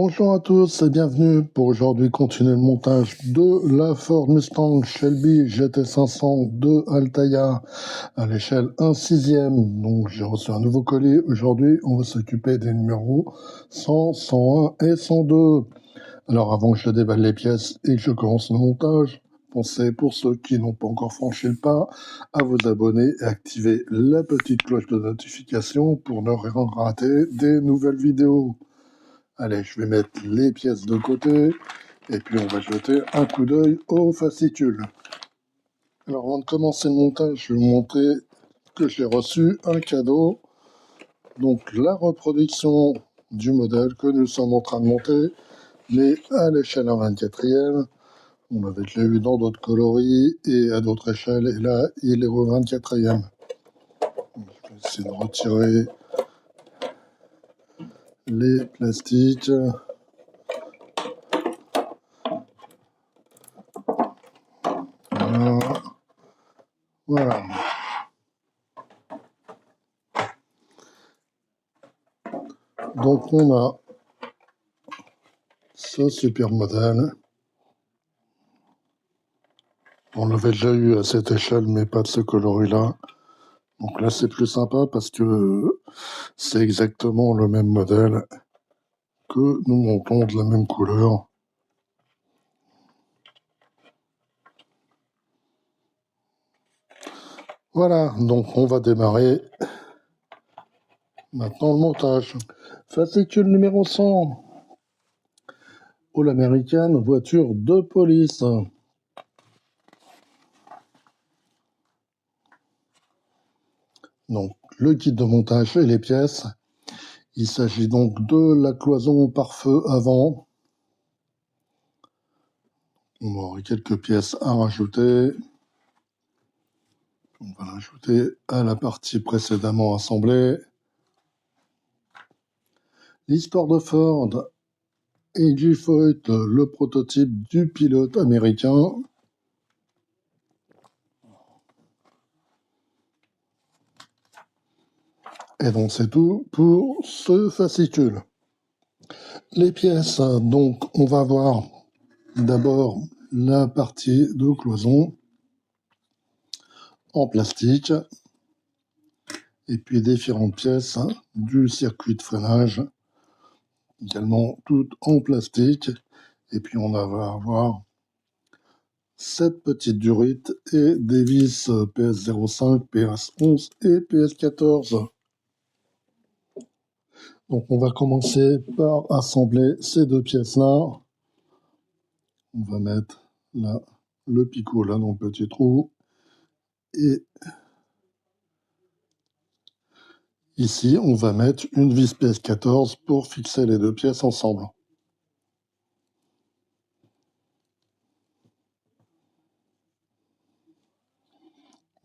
Bonjour à tous et bienvenue pour aujourd'hui continuer le montage de la Ford Mustang Shelby GT500 de Altaïa à l'échelle 1/6. Donc j'ai reçu un nouveau colis. Aujourd'hui on va s'occuper des numéros 100, 101 et 102. Alors avant que je déballe les pièces et que je commence le montage, pensez pour ceux qui n'ont pas encore franchi le pas à vous abonner et activer la petite cloche de notification pour ne rien rater des nouvelles vidéos. Allez, je vais mettre les pièces de côté et puis on va jeter un coup d'œil aux fascicules. Alors avant de commencer le montage, je vais vous montrer que j'ai reçu un cadeau. Donc la reproduction du modèle que nous sommes en train de monter, mais à l'échelle 1/24e. On l'avait déjà eu dans d'autres coloris et à d'autres échelles, et là il est au 24e. Je vais essayer de retirer les plastiques. Voilà. Donc on a ce super modèle. On l'avait déjà eu à cette échelle, mais pas de ce coloris-là. Donc là, c'est plus sympa parce que c'est exactement le même modèle que nous montons de la même couleur. Voilà, donc on va démarrer maintenant le montage. Fascicule numéro 100. All American, voiture de police. Donc, le kit de montage et les pièces. Il s'agit donc de la cloison pare-feu avant. On aurait quelques pièces à rajouter. On va l'ajouter à la partie précédemment assemblée. L'histoire de Ford et G. Foyt, le prototype du pilote américain. Et donc c'est tout pour ce fascicule. Les pièces, donc on va voir d'abord la partie de cloison en plastique et puis différentes pièces du circuit de freinage, également toutes en plastique. Et puis on va avoir cette petite durite et des vis PS05, PS11 et PS14. Donc on va commencer par assembler ces deux pièces-là. On va mettre là le picot là dans le petit trou. Et ici, on va mettre une vis PS14 pour fixer les deux pièces ensemble.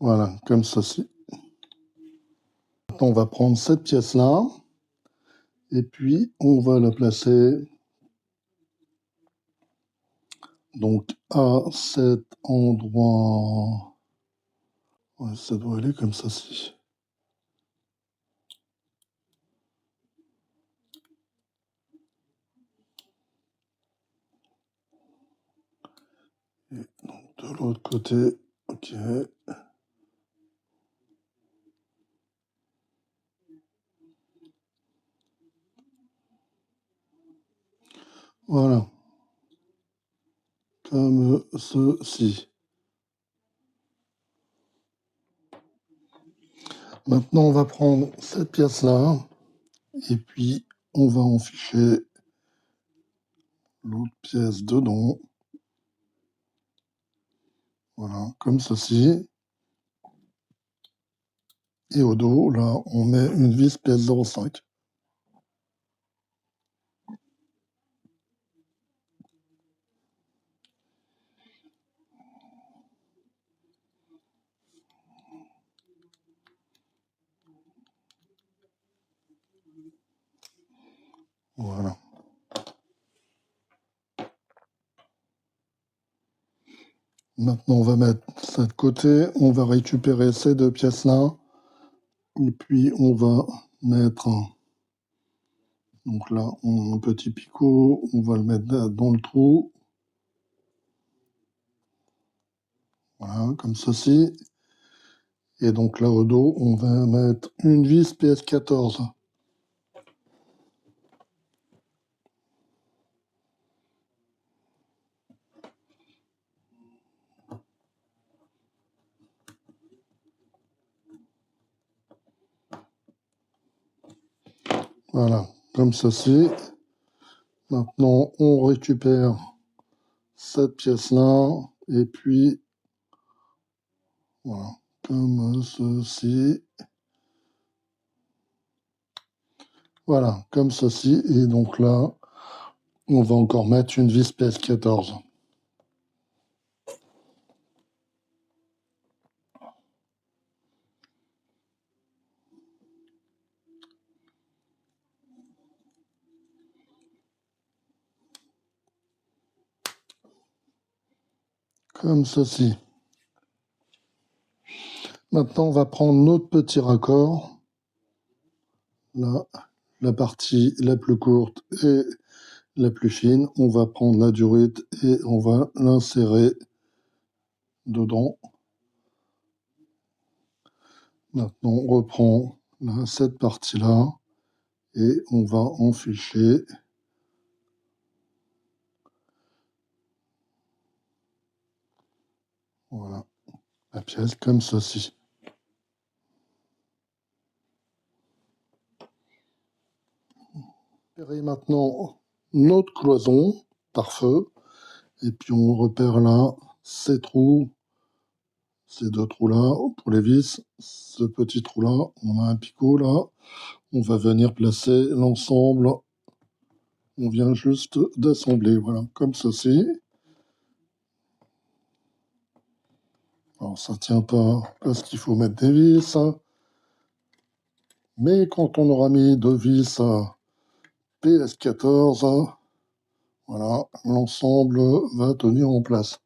Voilà, comme ceci. Maintenant, on va prendre cette pièce-là. Et puis, on va la placer donc à cet endroit. Ouais, ça doit aller comme ceci. Et donc, de l'autre côté, ok. Voilà. Comme ceci. Maintenant, on va prendre cette pièce-là. Et puis, on va en ficher l'autre pièce dedans. Voilà, comme ceci. Et au dos, là, on met une vis PS05. Voilà. Maintenant, on va mettre ça de côté. On va récupérer ces deux pièces-là. Et puis, on va mettre Donc là, on a un petit picot, on va le mettre dans le trou. Voilà, comme ceci. Et donc là, au dos, on va mettre une vis PS14. Voilà, comme ceci. Maintenant, on récupère cette pièce-là, et puis, voilà, comme ceci. Voilà, comme ceci. Et donc là, on va encore mettre une vis PS14. Comme ceci. Maintenant, on va prendre notre petit raccord. Là, la partie la plus courte et la plus fine. On va prendre la durite et on va l'insérer dedans. Maintenant, on reprend là, cette partie-là et on va enficher. Voilà, la pièce comme ceci. Repérer maintenant notre cloison par feu. Et puis on repère là ces trous, ces deux trous-là pour les vis. Ce petit trou-là, on a un picot là. On va venir placer l'ensemble. On vient juste d'assembler, voilà, comme ceci. Alors ça tient pas parce qu'il faut mettre des vis. Mais quand on aura mis deux vis PS14, voilà, l'ensemble va tenir en place.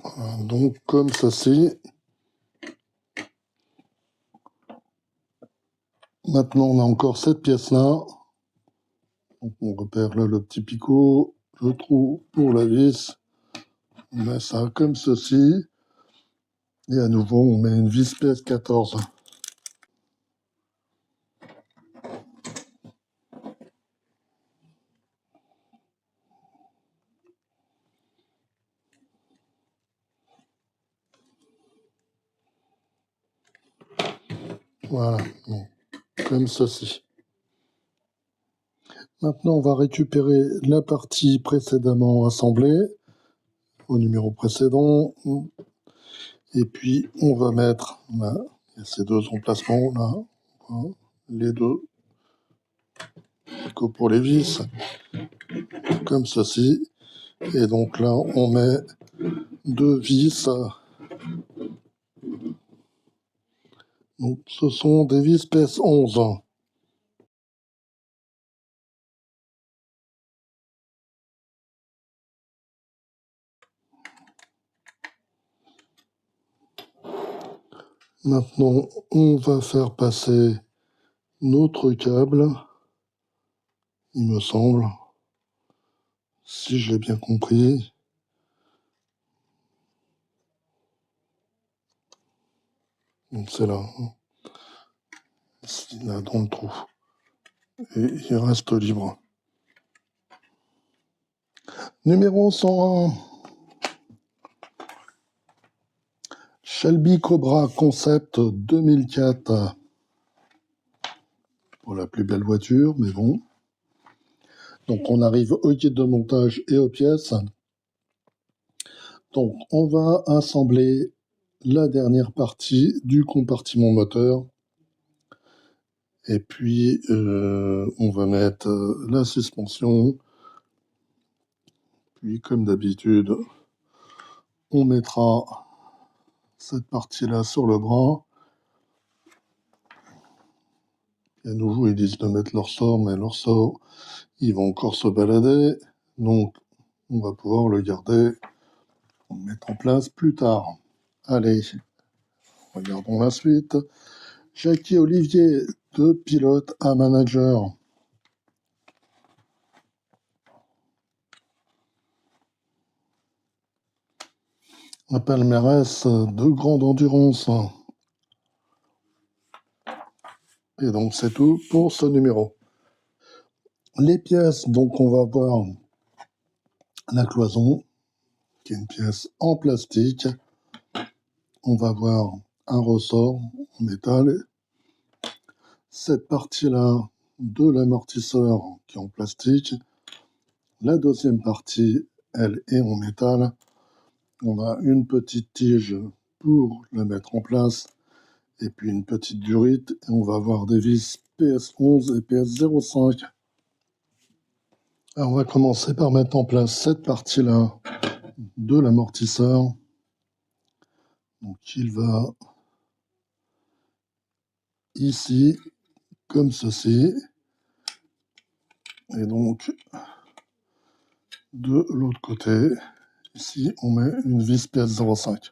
Voilà, donc comme ceci. Maintenant, on a encore cette pièce-là. Donc, on repère là le petit picot, le trou pour la vis. On met ça comme ceci. Et à nouveau, on met une vis PS14. Voilà, donc, comme ceci. Maintenant, on va récupérer la partie précédemment assemblée au numéro précédent. Et puis, on va mettre là, il y a ces deux emplacements là, voilà, les deux picots pour les vis, comme ceci. Et donc là, on met deux vis. Donc, ce sont des vis PS11. Maintenant, on va faire passer notre câble, il me semble, si j'ai bien compris. Donc, c'est là, c'est là dans le trou. Et il reste libre. Numéro 101. Shelby Cobra Concept 2004. Pour la plus belle voiture, mais bon. Donc, on arrive au kit de montage et aux pièces. Donc, on va assembler la dernière partie du compartiment moteur. Et puis, on va mettre la suspension. Puis, comme d'habitude, on mettra cette partie-là sur le bras. Et à nouveau, ils disent de mettre leur sort, mais leur sort, ils vont encore se balader. Donc, on va pouvoir le garder, le mettre en place plus tard. Allez, regardons la suite. Jackie Olivier, de pilote à manager. Un palmarès de grande endurance. Et donc c'est tout pour ce numéro. Les pièces, donc on va voir la cloison, qui est une pièce en plastique. On va voir un ressort en métal. Cette partie-là de l'amortisseur qui est en plastique. La deuxième partie, elle est en métal. On a une petite tige pour la mettre en place et puis une petite durite. Et on va avoir des vis PS11 et PS05. Alors on va commencer par mettre en place cette partie-là de l'amortisseur. Donc il va ici, comme ceci. Et donc de l'autre côté, ici on met une vis PS05.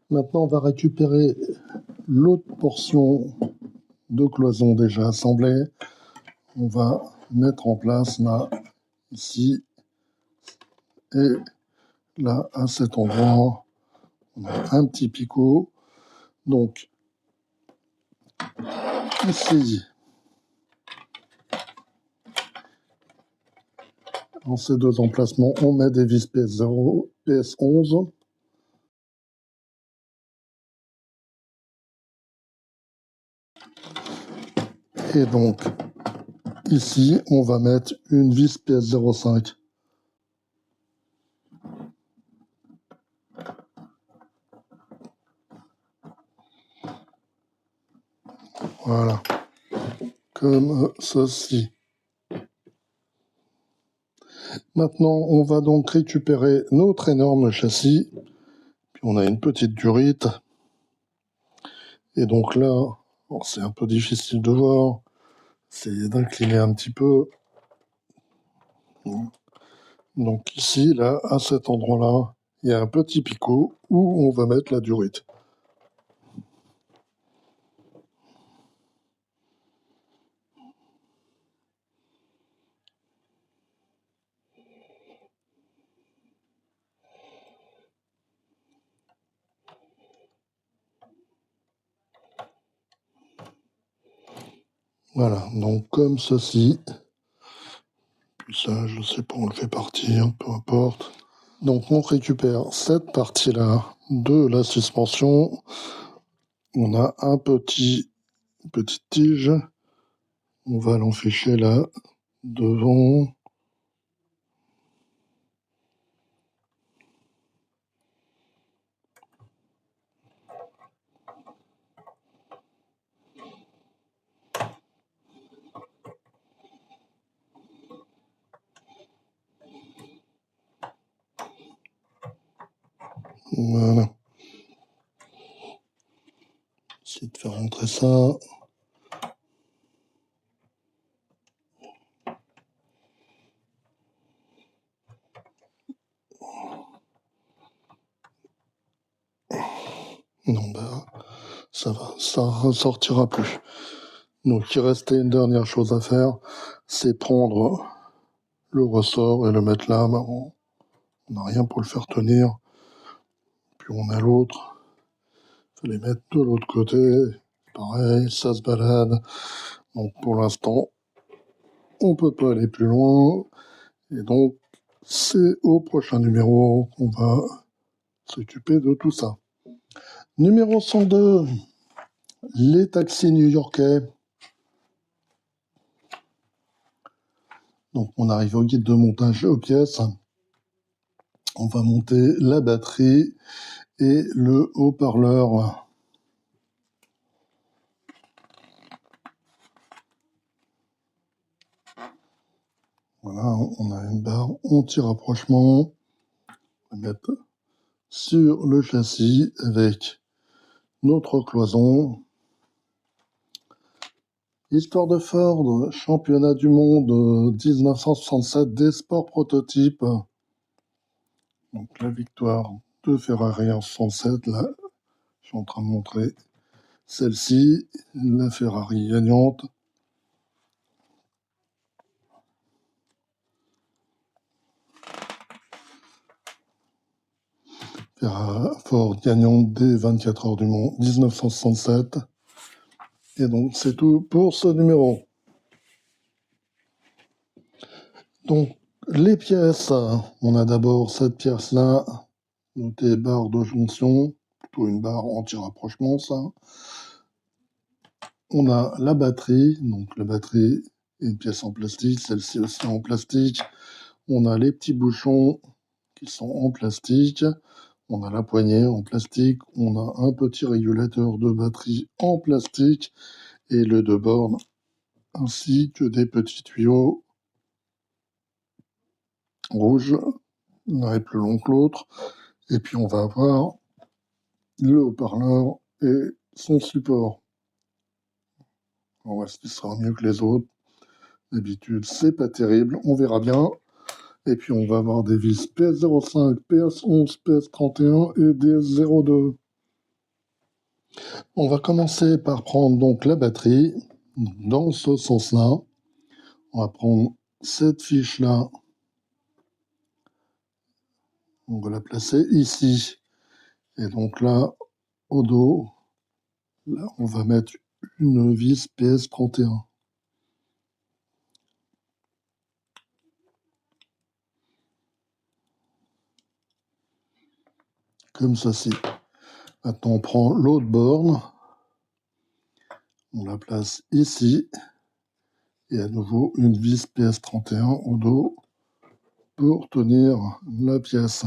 Maintenant on va récupérer l'autre portion de cloison déjà assemblée. On va mettre en place là, ici, et là, à cet endroit, on a un petit picot. Donc, ici, dans ces deux emplacements, on met des vis PS0, PS11. Et donc, ici, on va mettre une vis PS05. Voilà, comme ceci. Maintenant, on va donc récupérer notre énorme châssis. Puis on a une petite durite. Et donc là, c'est un peu difficile de voir. Essayez d'incliner un petit peu. Donc ici, là, à cet endroit-là, il y a un petit picot où on va mettre la durite. Voilà, donc comme ceci. Puis ça, je sais pas, on le fait partir, peu importe. Donc on récupère cette partie-là de la suspension. On a un petite tige. On va l'enficher là, devant. Voilà. Essayer de faire rentrer ça. Non, bah, ça va, ça ressortira plus. Donc, il restait une dernière chose à faire, c'est prendre le ressort et le mettre là. Bah, on n'a rien pour le faire tenir. Puis on a l'autre. Il faut les mettre de l'autre côté. Pareil, ça se balade. Donc, pour l'instant, on peut pas aller plus loin. Et donc, c'est au prochain numéro qu'on va s'occuper de tout ça. Numéro 102, les taxis new-yorkais. Donc, on arrive au guide de montage aux pièces. On va monter la batterie et le haut-parleur. Voilà, on a une barre anti-rapprochement. On va mettre sur le châssis avec notre cloison. Histoire de Ford, championnat du monde 1967 des sports prototypes. Donc la victoire de Ferrari en 67, là, je suis en train de montrer celle-ci, la Ferrari gagnante. Ford gagnante des 24 heures du Mans 1967. Et donc c'est tout pour ce numéro. Donc les pièces, on a d'abord cette pièce-là, notée barre de jonction, plutôt une barre anti-rapprochement ça. On a la batterie, donc la batterie est une pièce en plastique, celle-ci aussi en plastique. On a les petits bouchons qui sont en plastique. On a la poignée en plastique. On a un petit régulateur de batterie en plastique et le deux bornes, ainsi que des petits tuyaux rouges. L'un est plus long que l'autre. Et puis on va avoir le haut-parleur et son support. On va voir ce qui sera mieux que les autres. D'habitude, c'est pas terrible. On verra bien. Et puis on va avoir des vis PS05, PS11, PS31 et des 02. On va commencer par prendre donc la batterie dans ce sens-là. On va prendre cette fiche-là. On va la placer ici. Et donc là, au dos, là, on va mettre une vis PS31. Comme ceci. Maintenant, on prend l'autre borne. On la place ici. Et à nouveau, une vis PS31 au dos pour tenir la pièce.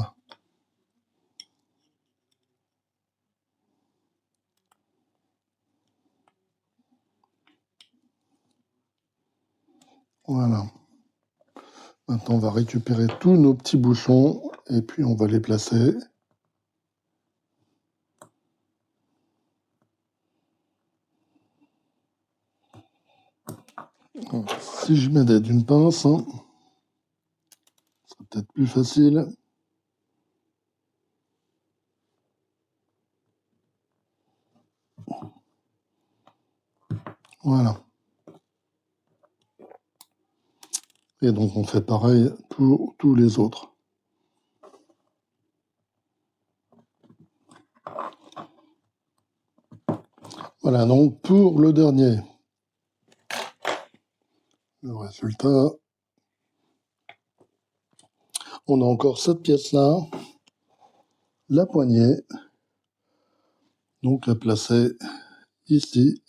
Voilà. Maintenant, on va récupérer tous nos petits bouchons et puis on va les placer. Si je m'aidais d'une pince, ce serait peut-être plus facile. Voilà. Et donc, on fait pareil pour tous les autres. Voilà, donc pour le dernier, le résultat, on a encore cette pièce-là, la poignée, donc à placer ici.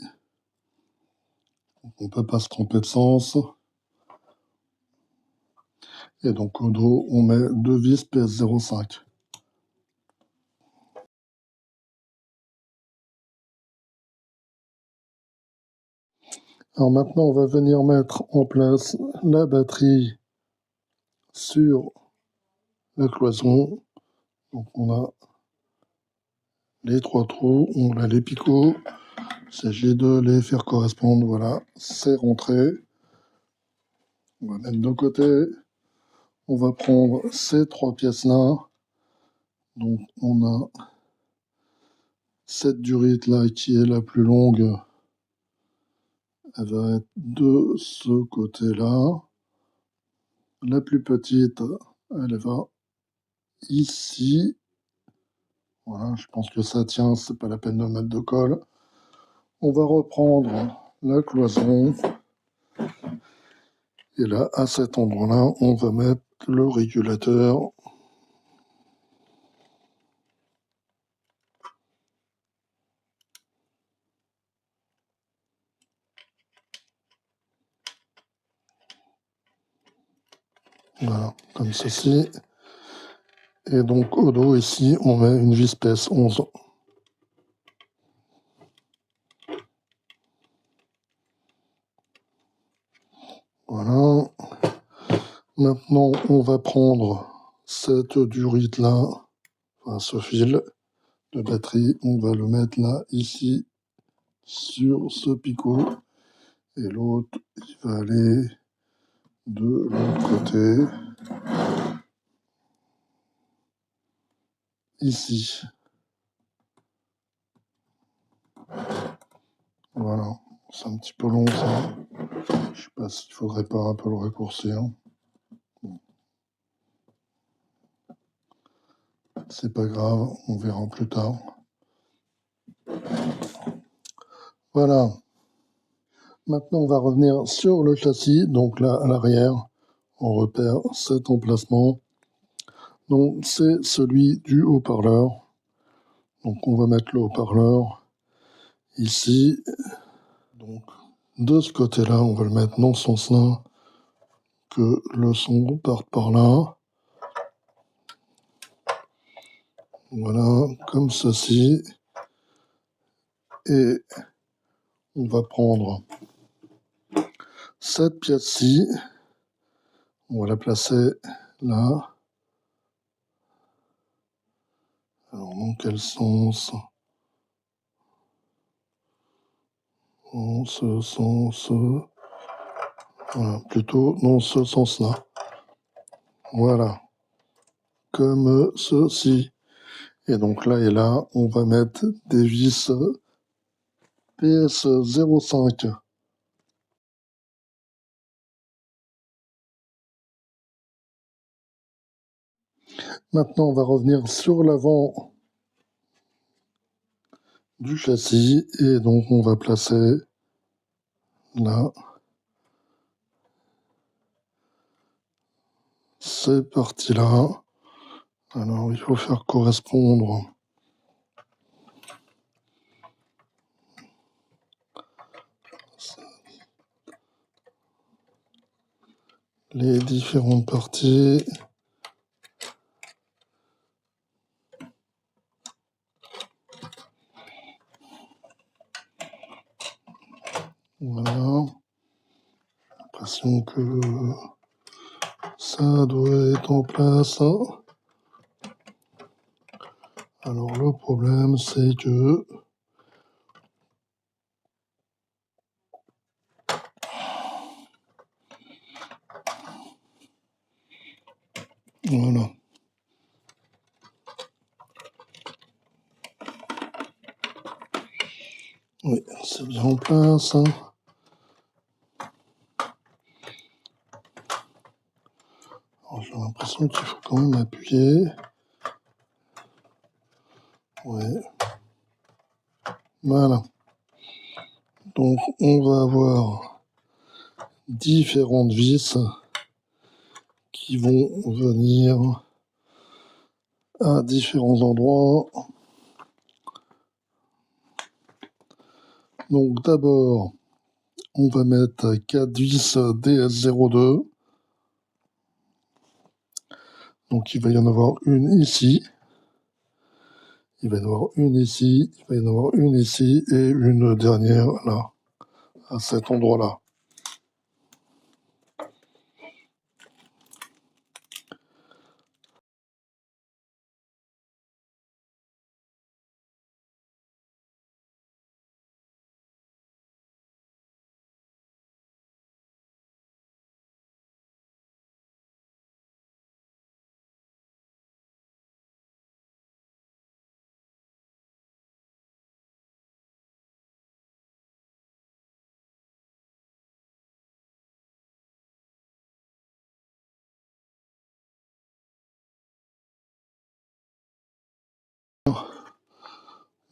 On ne peut pas se tromper de sens. Et donc au dos, on met deux vis PS05. Alors maintenant, on va venir mettre en place la batterie sur la cloison. Donc on a les trois trous, on a les picots. Il s'agit de les faire correspondre. Voilà, c'est rentré. On va mettre de côté. On va prendre ces trois pièces-là. Donc on a cette durite là qui est la plus longue. Elle va être de ce côté-là. La plus petite, elle va ici. Voilà, je pense que ça tient, c'est pas la peine de mettre de colle. On va reprendre la cloison. Et là, à cet endroit-là, on va mettre le régulateur. Voilà, comme ceci. Et donc, au dos, ici, on met une vis PS11. Voilà. Maintenant, on va prendre cette durite-là, enfin ce fil de batterie, on va le mettre là, ici, sur ce picot. et l'autre, il va aller de l'autre côté, ici. Voilà, c'est un petit peu long ça. Je sais pas s'il faudrait pas un peu le raccourcir. Bon. C'est pas grave, on verra plus tard. Voilà. Maintenant, on va revenir sur le châssis. Donc là, à l'arrière, on repère cet emplacement. Donc, c'est celui du haut-parleur. Donc, on va mettre le haut-parleur ici. Donc, de ce côté-là, on va le mettre dans ce sens-là, que le son parte par là. Voilà, comme ceci. Et on va prendre cette pièce-ci. On va la placer là. Alors, dans quel sens? En ce sens. Voilà, plutôt dans ce sens-là. Voilà. Comme ceci. Et donc là et là, on va mettre des vis PS05. Maintenant, on va revenir sur l'avant du châssis et donc on va placer là ces parties-là. Alors, il faut faire correspondre les différentes parties. Voilà. J'ai l'impression que ça doit être en place. Alors, le problème, c'est que voilà. Oui, c'est bien en place. Alors, j'ai l'impression qu'il faut quand même appuyer. Ouais. Voilà. Donc, on va avoir différentes vis qui vont venir à différents endroits. Donc, d'abord, on va mettre 4 vis DS02. Donc, il va y en avoir une ici. Il va y en avoir une ici. Il va y en avoir une ici. Et une dernière là, à cet endroit-là.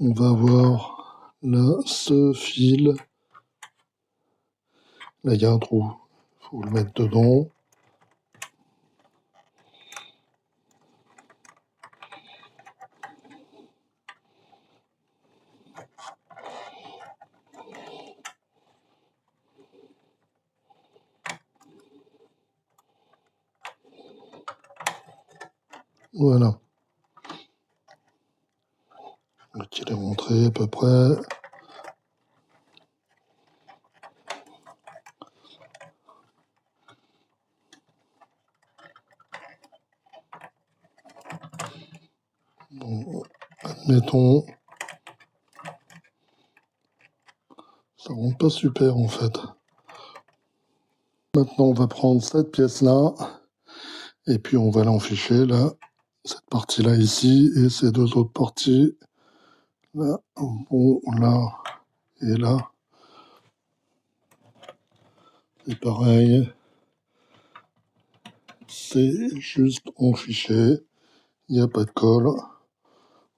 On va avoir là ce fil. Là, il y a un trou. Il faut le mettre dedans. Voilà. Donc, il est rentré à peu près. Bon, admettons. Ça rentre pas super en fait. maintenant, on va prendre cette pièce-là, et puis on va l'enficher, là, cette partie-là ici, et ces deux autres parties, là, bon, là, et là. Et pareil, c'est juste enfiché, il n'y a pas de colle.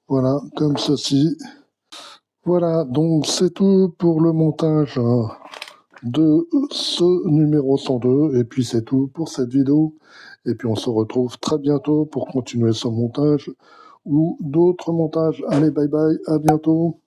Voilà, comme ceci. Voilà, donc c'est tout pour le montage de ce numéro 102. Et puis c'est tout pour cette vidéo. Et puis on se retrouve très bientôt pour continuer ce montage ou d'autres montages. Allez, bye bye, à bientôt.